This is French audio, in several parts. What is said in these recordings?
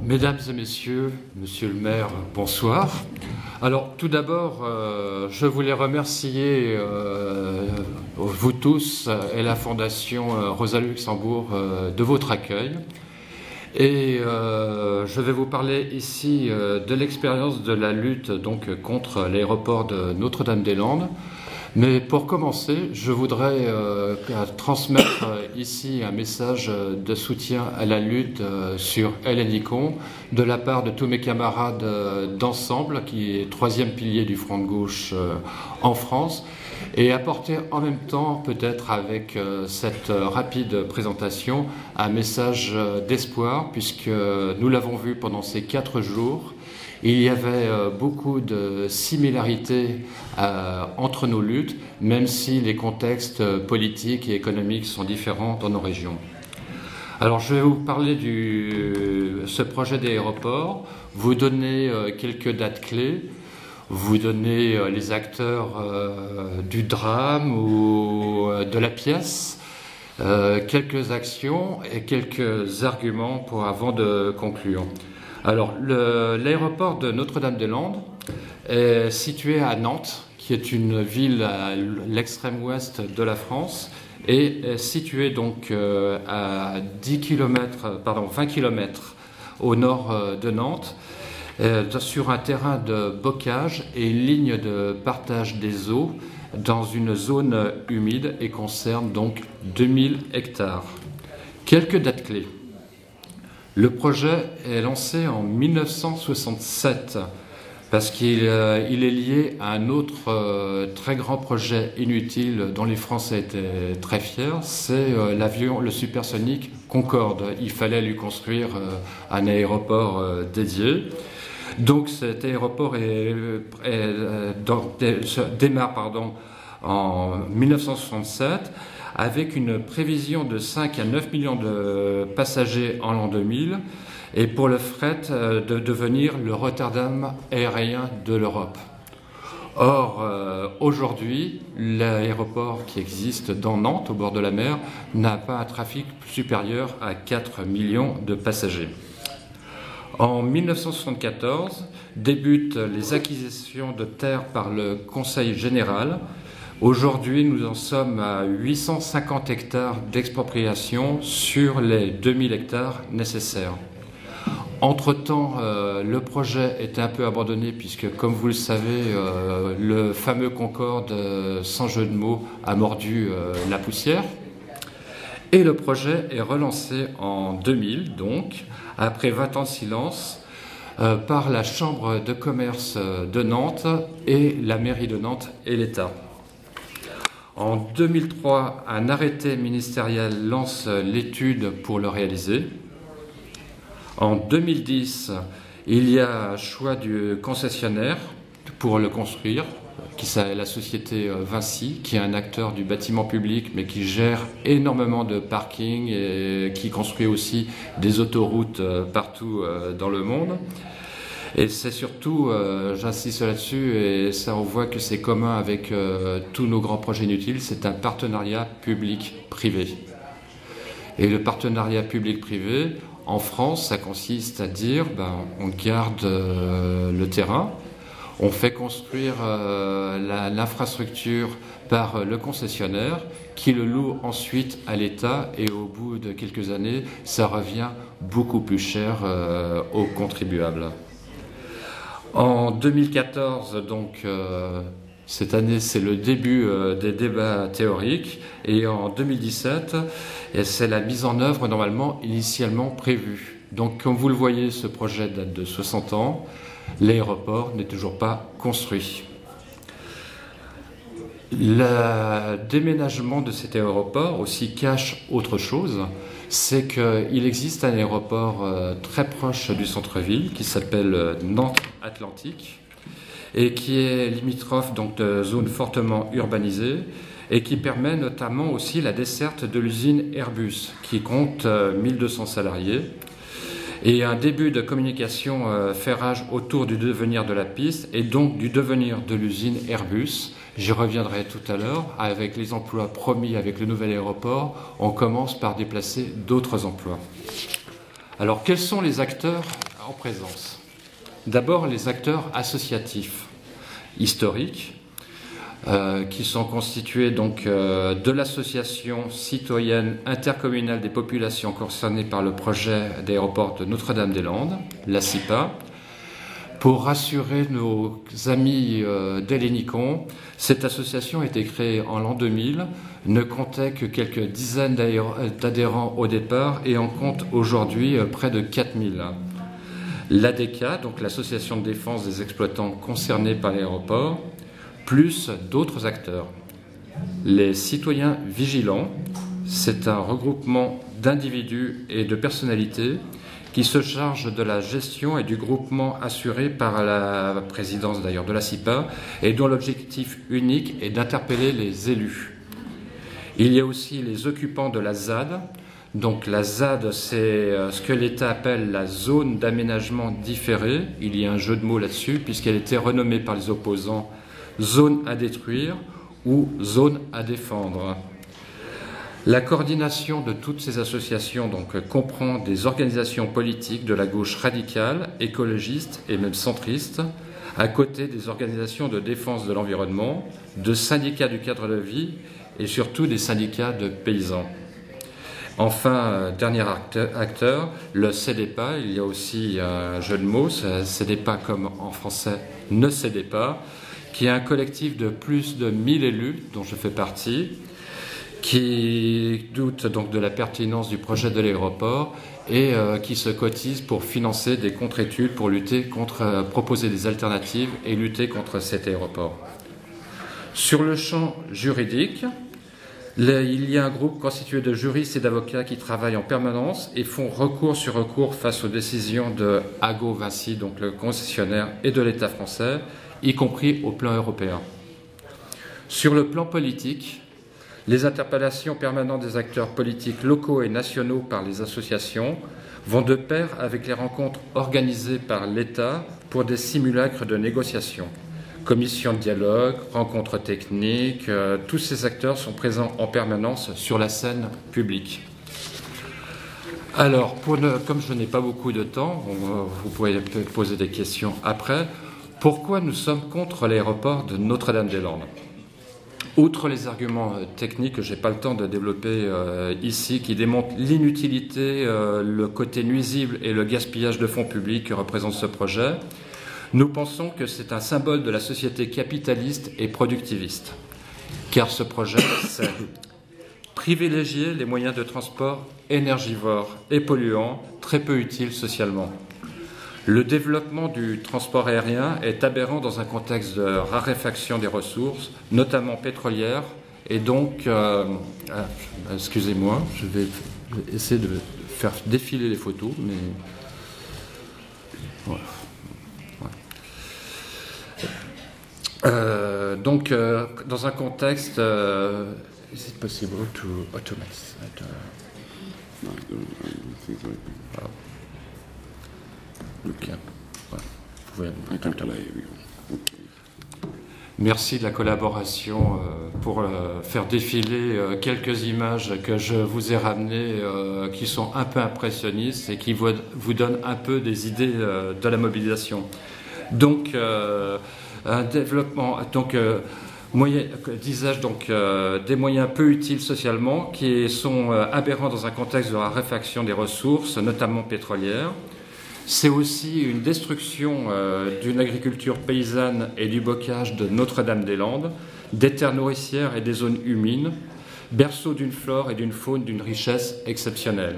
Mesdames et messieurs, monsieur le maire, bonsoir. Alors tout d'abord, je voulais remercier vous tous et la Fondation Rosa Luxembourg de votre accueil. Et je vais vous parler ici de l'expérience de la lutte donc, contre l'aéroport de Notre-Dame-des-Landes. Mais pour commencer, je voudrais transmettre ici un message de soutien à la lutte sur Hellinikon de la part de tous mes camarades d'ensemble, qui est troisième pilier du Front de gauche en France, et apporter en même temps, peut-être avec cette rapide présentation, un message d'espoir, puisque nous l'avons vu pendant ces 4 jours. Il y avait beaucoup de similarités entre nos luttes, même si les contextes politiques et économiques sont différents dans nos régions. Alors je vais vous parler de ce projet d'aéroport, vous donner quelques dates clés, vous donner les acteurs du drame ou de la pièce, quelques actions et quelques arguments avant de conclure. Alors, l'aéroport de Notre-Dame-des-Landes est situé à Nantes, qui est une ville à l'extrême ouest de la France, et est situé donc à 20 km au nord de Nantes, sur un terrain de bocage et ligne de partage des eaux dans une zone humide et concerne donc 2000 hectares. Quelques dates clés. Le projet est lancé en 1967 parce qu'il est lié à un autre très grand projet inutile dont les Français étaient très fiers, c'est l'avion, le supersonique Concorde. Il fallait lui construire un aéroport dédié. Donc cet aéroport démarre en 1967 avec une prévision de 5 à 9 millions de passagers en l'an 2000 et pour le fret de devenir le Rotterdam aérien de l'Europe. Or, aujourd'hui, l'aéroport qui existe dans Nantes, au bord de la mer, n'a pas un trafic supérieur à 4 millions de passagers. En 1974, débutent les acquisitions de terres par le Conseil général. Aujourd'hui, nous en sommes à 850 hectares d'expropriation sur les 2000 hectares nécessaires. Entre-temps, le projet était un peu abandonné puisque, comme vous le savez, le fameux Concorde, sans jeu de mots, a mordu la poussière. Et le projet est relancé en 2000, donc, après 20 ans de silence, par la Chambre de commerce de Nantes et la mairie de Nantes et l'État. En 2003, un arrêté ministériel lance l'étude pour le réaliser. En 2010, il y a un choix du concessionnaire pour le construire, qui est la société Vinci, qui est un acteur du bâtiment public, mais qui gère énormément de parkings et qui construit aussi des autoroutes partout dans le monde. Et c'est surtout, j'insiste là-dessus, et ça on voit que c'est commun avec tous nos grands projets inutiles, c'est un partenariat public-privé. Et le partenariat public-privé, en France, ça consiste à dire, on garde le terrain, on fait construire l'infrastructure par le concessionnaire, qui le loue ensuite à l'État, et au bout de quelques années, ça revient beaucoup plus cher aux contribuables. En 2014, donc, cette année, c'est le début des débats théoriques. Et en 2017, c'est la mise en œuvre, normalement, initialement prévue. Donc, comme vous le voyez, ce projet date de 60 ans. L'aéroport n'est toujours pas construit. Le déménagement de cet aéroport aussi cache autre chose, c'est qu'il existe un aéroport très proche du centre-ville qui s'appelle Nantes Atlantique et qui est limitrophe donc, de zones fortement urbanisées et qui permet notamment aussi la desserte de l'usine Airbus qui compte 1200 salariés. Et un début de communication fait rage autour du devenir de la piste et donc du devenir de l'usine Airbus. J'y reviendrai tout à l'heure. Avec les emplois promis avec le nouvel aéroport, on commence par déplacer d'autres emplois. Alors, quels sont les acteurs en présence. D'abord, les acteurs associatifs historiques, qui sont constitués donc de l'association citoyenne intercommunale des populations concernées par le projet d'aéroport de Notre-Dame-des-Landes, la CIPA. Pour rassurer nos amis d'Hellénikon, cette association a été créée en l'an 2000, ne comptait que quelques dizaines d'adhérents au départ et en compte aujourd'hui près de 4000. L'ADECA, donc l'association de défense des exploitants concernés par l'aéroport, plus d'autres acteurs. Les citoyens vigilants, c'est un regroupement d'individus et de personnalités qui se chargent de la gestion et du groupement assuré par la présidence d'ailleurs de la CIPA et dont l'objectif unique est d'interpeller les élus. Il y a aussi les occupants de la ZAD. Donc la ZAD, c'est ce que l'État appelle la zone d'aménagement différé. Il y a un jeu de mots là-dessus puisqu'elle était renommée par les opposants zone à détruire ou zone à défendre. La coordination de toutes ces associations donc, comprend des organisations politiques de la gauche radicale, écologiste et même centriste, à côté des organisations de défense de l'environnement, de syndicats du cadre de vie et surtout des syndicats de paysans. Enfin, dernier acteur, le CEDEPA. Il y a aussi un jeu de mots, CEDEPA comme en français, ne cédez pas, qui est un collectif de plus de 1000 élus, dont je fais partie, qui doutent donc de la pertinence du projet de l'aéroport et qui se cotisent pour financer des contre-études, pour lutter contre, proposer des alternatives et lutter contre cet aéroport. Sur le champ juridique, il y a un groupe constitué de juristes et d'avocats qui travaillent en permanence et font recours sur recours face aux décisions de Ago Vinci, donc le concessionnaire, et de l'État français, y compris au plan européen. Sur le plan politique, les interpellations permanentes des acteurs politiques locaux et nationaux par les associations vont de pair avec les rencontres organisées par l'État pour des simulacres de négociation. Commission de dialogue, rencontres techniques, tous ces acteurs sont présents en permanence sur la scène publique. Alors, comme je n'ai pas beaucoup de temps, vous pourrez poser des questions après. Pourquoi nous sommes contre l'aéroport de Notre-Dame-des-Landes ? Outre les arguments techniques que je n'ai pas le temps de développer ici, qui démontrent l'inutilité, le côté nuisible et le gaspillage de fonds publics que représente ce projet, nous pensons que c'est un symbole de la société capitaliste et productiviste. Car ce projet, c'est privilégier les moyens de transport énergivores et polluants, très peu utiles socialement. Le développement du transport aérien est aberrant dans un contexte de raréfaction des ressources, notamment pétrolières, et donc, excusez-moi, je vais essayer de faire défiler les photos, mais voilà. Donc, dans un contexte, is it possible to automate that? Voilà. Okay. Voilà. Merci de la collaboration pour faire défiler quelques images que je vous ai ramenées qui sont un peu impressionnistes et qui vous donnent un peu des idées de la mobilisation. Donc, un développement, donc, disais-je, donc, des moyens peu utiles socialement qui sont aberrants dans un contexte de raréfaction des ressources, notamment pétrolières. C'est aussi une destruction d'une agriculture paysanne et du bocage de Notre-Dame-des-Landes, des terres nourricières et des zones humides, berceau d'une flore et d'une faune d'une richesse exceptionnelle.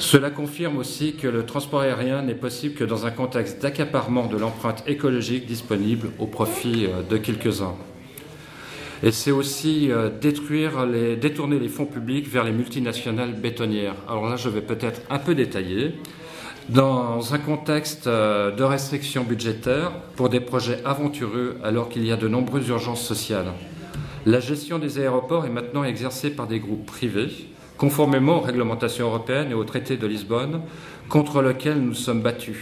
Cela confirme aussi que le transport aérien n'est possible que dans un contexte d'accaparement de l'empreinte écologique disponible au profit de quelques-uns. Et c'est aussi détourner les fonds publics vers les multinationales bétonnières. Alors là, je vais peut-être un peu détailler. Dans un contexte de restrictions budgétaires pour des projets aventureux alors qu'il y a de nombreuses urgences sociales, la gestion des aéroports est maintenant exercée par des groupes privés, conformément aux réglementations européennes et au traité de Lisbonne, contre lequel nous sommes battus.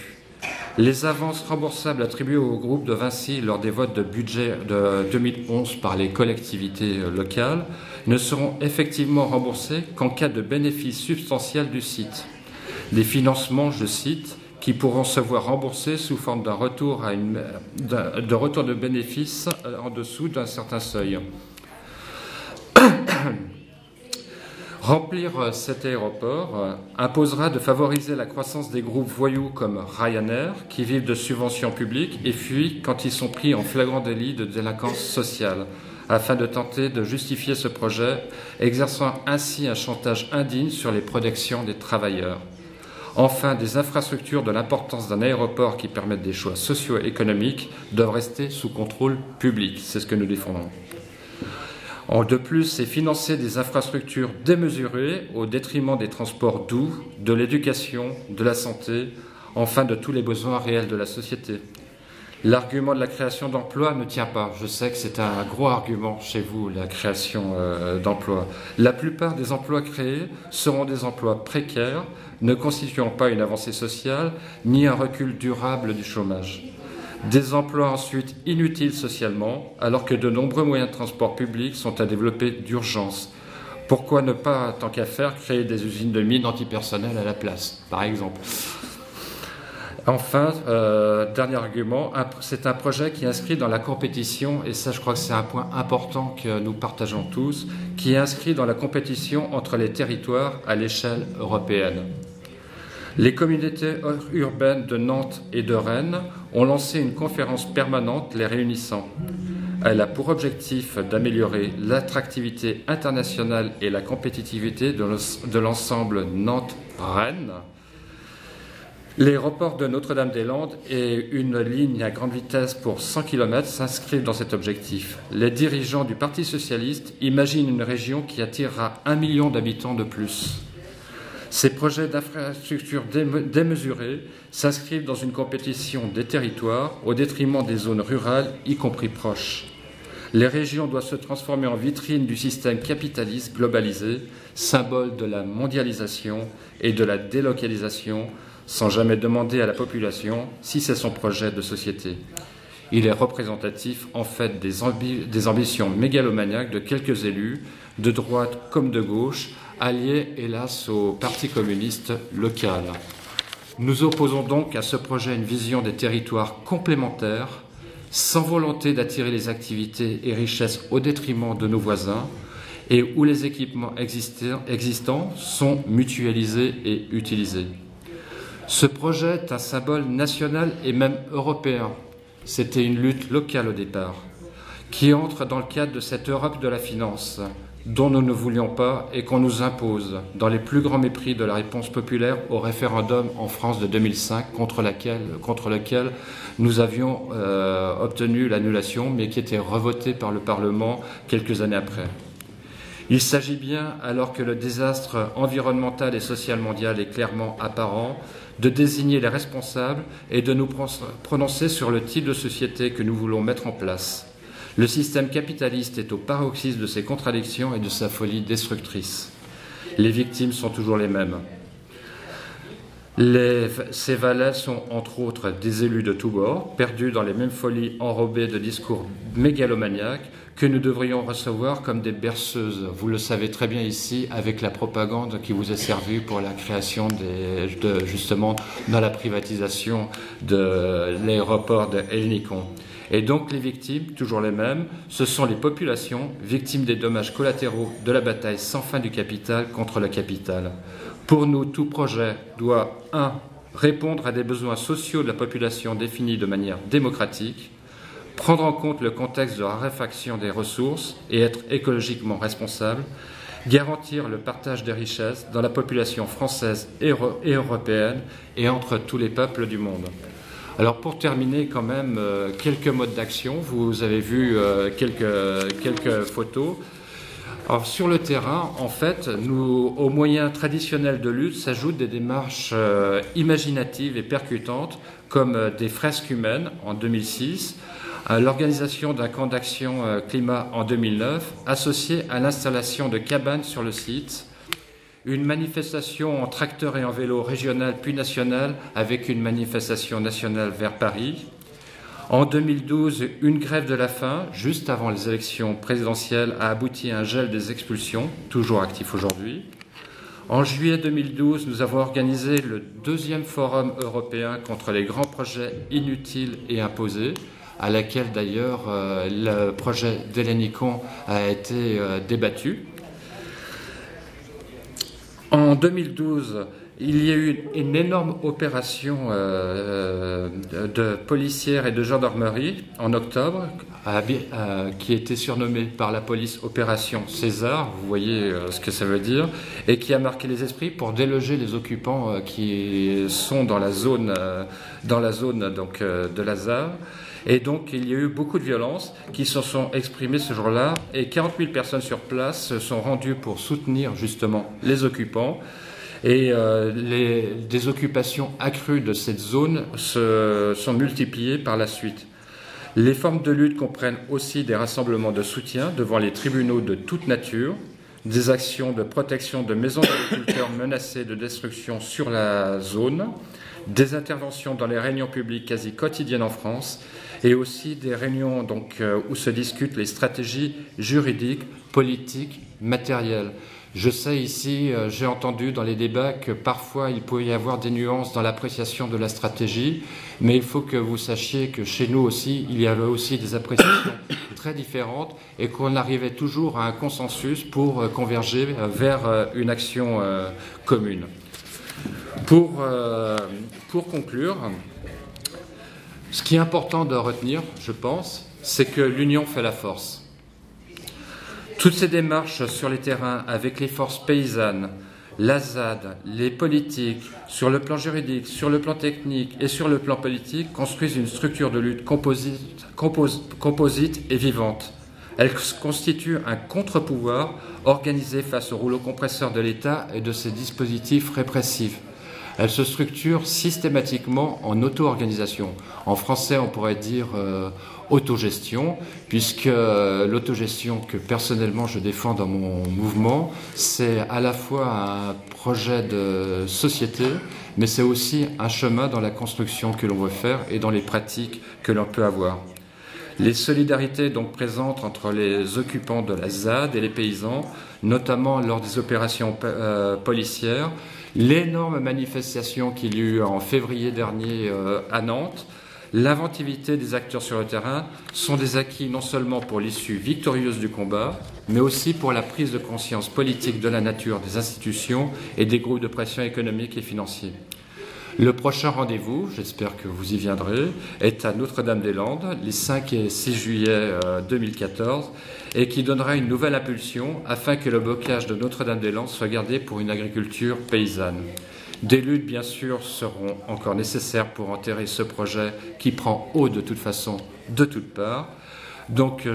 Les avances remboursables attribuées au groupe de Vinci lors des votes de budget de 2011 par les collectivités locales ne seront effectivement remboursées qu'en cas de bénéfice substantiel du site. Des financements, je cite, qui pourront se voir remboursés sous forme d'un retour, de retour de bénéfices en dessous d'un certain seuil. Remplir cet aéroport imposera de favoriser la croissance des groupes voyous comme Ryanair, qui vivent de subventions publiques et fuient quand ils sont pris en flagrant délit de délinquance sociale, afin de tenter de justifier ce projet, exerçant ainsi un chantage indigne sur les protections des travailleurs. Enfin, des infrastructures de l'importance d'un aéroport qui permettent des choix socio-économiques doivent rester sous contrôle public. C'est ce que nous défendons. De plus, c'est financer des infrastructures démesurées au détriment des transports doux, de l'éducation, de la santé, enfin de tous les besoins réels de la société. L'argument de la création d'emplois ne tient pas. Je sais que c'est un gros argument chez vous, la création d'emplois. La plupart des emplois créés seront des emplois précaires, ne constituant pas une avancée sociale, ni un recul durable du chômage. Des emplois ensuite inutiles socialement, alors que de nombreux moyens de transport public sont à développer d'urgence. Pourquoi ne pas, tant qu'à faire, créer des usines de mines antipersonnelles à la place, par exemple? Enfin, dernier argument, c'est un projet qui est inscrit dans la compétition, et ça je crois que c'est un point important que nous partageons tous, qui est inscrit dans la compétition entre les territoires à l'échelle européenne. Les communautés urbaines de Nantes et de Rennes ont lancé une conférence permanente les réunissant. Elle a pour objectif d'améliorer l'attractivité internationale et la compétitivité de l'ensemble Nantes-Rennes. L'aéroport de Notre-Dame-des-Landes et une ligne à grande vitesse pour 100 km s'inscrivent dans cet objectif. Les dirigeants du Parti socialiste imaginent une région qui attirera 1 million d'habitants de plus. Ces projets d'infrastructures démesurés s'inscrivent dans une compétition des territoires au détriment des zones rurales, y compris proches. Les régions doivent se transformer en vitrine du système capitaliste globalisé, symbole de la mondialisation et de la délocalisation, sans jamais demander à la population si c'est son projet de société. Il est représentatif en fait des ambitions mégalomaniaques de quelques élus, de droite comme de gauche, alliés hélas au Parti communiste local. Nous opposons donc à ce projet une vision des territoires complémentaires, sans volonté d'attirer les activités et richesses au détriment de nos voisins, et où les équipements existants sont mutualisés et utilisés. Ce projet est un symbole national et même européen. C'était une lutte locale au départ, qui entre dans le cadre de cette Europe de la finance, dont nous ne voulions pas et qu'on nous impose, dans les plus grands mépris de la réponse populaire au référendum en France de 2005, contre lequel nous avions obtenu l'annulation, mais qui était revoté par le Parlement quelques années après. Il s'agit bien, alors que le désastre environnemental et social mondial est clairement apparent, de désigner les responsables et de nous prononcer sur le type de société que nous voulons mettre en place. Le système capitaliste est au paroxysme de ses contradictions et de sa folie destructrice. Les victimes sont toujours les mêmes. Ces valets sont entre autres des élus de tous bords, perdus dans les mêmes folies enrobées de discours mégalomaniaques que nous devrions recevoir comme des berceuses. Vous le savez très bien ici avec la propagande qui vous est servie pour la création justement dans la privatisation de l'aéroport de Hélicon. Et donc les victimes, toujours les mêmes, ce sont les populations victimes des dommages collatéraux de la bataille sans fin du capital contre le capital. Pour nous, tout projet doit 1. Répondre à des besoins sociaux de la population définis de manière démocratique, prendre en compte le contexte de raréfaction des ressources et être écologiquement responsable, garantir le partage des richesses dans la population française et européenne et entre tous les peuples du monde. Alors pour terminer quand même, quelques modes d'action. Vous avez vu quelques photos. Alors, sur le terrain, en fait, aux moyens traditionnels de lutte s'ajoutent des démarches imaginatives et percutantes, comme des fresques humaines en 2006, l'organisation d'un camp d'action climat en 2009, associé à l'installation de cabanes sur le site, une manifestation en tracteur et en vélo régional puis national avec une manifestation nationale vers Paris. En 2012, une grève de la faim, juste avant les élections présidentielles, a abouti à un gel des expulsions, toujours actif aujourd'hui. En juillet 2012, nous avons organisé le 2e forum européen contre les grands projets inutiles et imposés, à laquelle d'ailleurs le projet d'Hellinikon a été débattu. En 2012, il y a eu une énorme opération de policières et de gendarmerie en octobre, qui a été surnommée par la police Opération César, vous voyez ce que ça veut dire, et qui a marqué les esprits pour déloger les occupants qui sont dans la zone donc, de Lazare. Et donc il y a eu beaucoup de violences qui se sont exprimées ce jour-là, et 40 000 personnes sur place se sont rendues pour soutenir justement les occupants. Et des occupations accrues de cette zone se sont multipliées par la suite. Les formes de lutte comprennent aussi des rassemblements de soutien devant les tribunaux de toute nature, des actions de protection de maisons d'agriculteurs menacées de destruction sur la zone, des interventions dans les réunions publiques quasi quotidiennes en France, et aussi des réunions donc, où se discutent les stratégies juridiques, politiques, matérielles. Je sais ici, j'ai entendu dans les débats que parfois il pouvait y avoir des nuances dans l'appréciation de la stratégie, mais il faut que vous sachiez que chez nous aussi, il y avait aussi des appréciations très différentes et qu'on arrivait toujours à un consensus pour converger vers une action commune. Pour conclure, ce qui est important de retenir, je pense, c'est que l'union fait la force. Toutes ces démarches sur les terrains avec les forces paysannes, la ZAD, les politiques, sur le plan juridique, sur le plan technique et sur le plan politique, construisent une structure de lutte composite et vivante. Elle constitue un contre-pouvoir organisé face au rouleau compresseur de l'État et de ses dispositifs répressifs. Elle se structure systématiquement en auto-organisation. En français, on pourrait dire autogestion, puisque l'autogestion que personnellement je défends dans mon mouvement, c'est à la fois un projet de société, mais c'est aussi un chemin dans la construction que l'on veut faire et dans les pratiques que l'on peut avoir. Les solidarités donc présentes entre les occupants de la ZAD et les paysans, notamment lors des opérations policières, l'énorme manifestation qu'il y a eu en février dernier à Nantes, l'inventivité des acteurs sur le terrain sont des acquis non seulement pour l'issue victorieuse du combat, mais aussi pour la prise de conscience politique de la nature des institutions et des groupes de pression économique et financiers. Le prochain rendez-vous, j'espère que vous y viendrez, est à Notre-Dame-des-Landes, les 5 et 6 juillet 2014, et qui donnera une nouvelle impulsion afin que le bocage de Notre-Dame-des-Landes soit gardé pour une agriculture paysanne. Des luttes, bien sûr, seront encore nécessaires pour enterrer ce projet qui prend eau de toute façon, de toutes parts. Donc,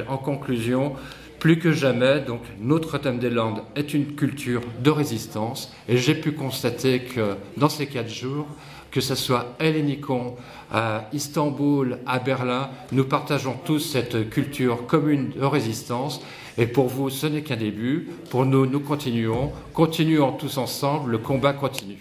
en conclusion, plus que jamais, donc, Notre-Dame-des-Landes est une culture de résistance et j'ai pu constater que dans ces 4 jours, que ce soit Hellinikon, à Istanbul, à Berlin, nous partageons tous cette culture commune de résistance et pour vous, ce n'est qu'un début. Pour nous, nous continuons tous ensemble, le combat continue.